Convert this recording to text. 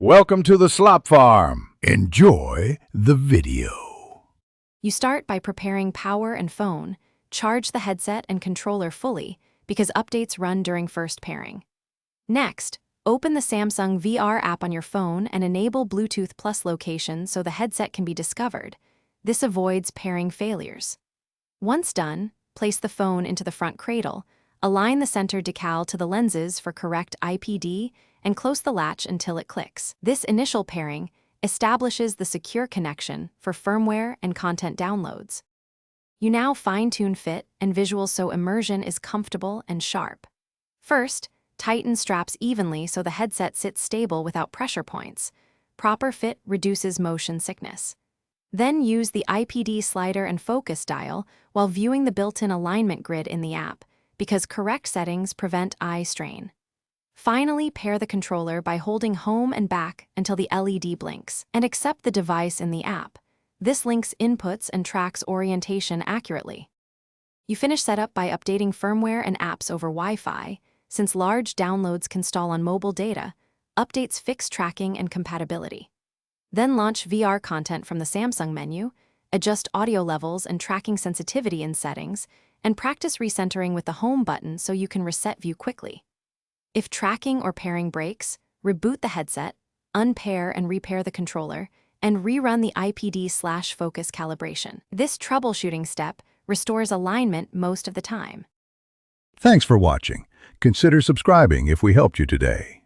Welcome to the Slop Farm. Enjoy the video. You start by preparing power and phone, charge the headset and controller fully because updates run during first pairing. Next, open the Samsung VR app on your phone and enable Bluetooth Plus location so the headset can be discovered. This avoids pairing failures. Once done, place the phone into the front cradle, align the center decal to the lenses for correct IPD, and close the latch until it clicks. This initial pairing establishes the secure connection for firmware and content downloads. You now fine-tune fit and visuals so immersion is comfortable and sharp. First, tighten straps evenly so the headset sits stable without pressure points. Proper fit reduces motion sickness. Then use the IPD slider and focus dial while viewing the built-in alignment grid in the app, because correct settings prevent eye strain. Finally, pair the controller by holding home and back until the LED blinks, and accept the device in the app. This links inputs and tracks orientation accurately. You finish setup by updating firmware and apps over Wi-Fi. Since large downloads can stall on mobile data, updates fix tracking and compatibility. Then launch VR content from the Samsung menu, adjust audio levels and tracking sensitivity in settings, and practice recentering with the home button so you can reset view quickly. If tracking or pairing breaks, reboot the headset, unpair and repair the controller, and rerun the IPD/focus calibration. This troubleshooting step restores alignment most of the time. Thanks for watching. Consider subscribing if we helped you today.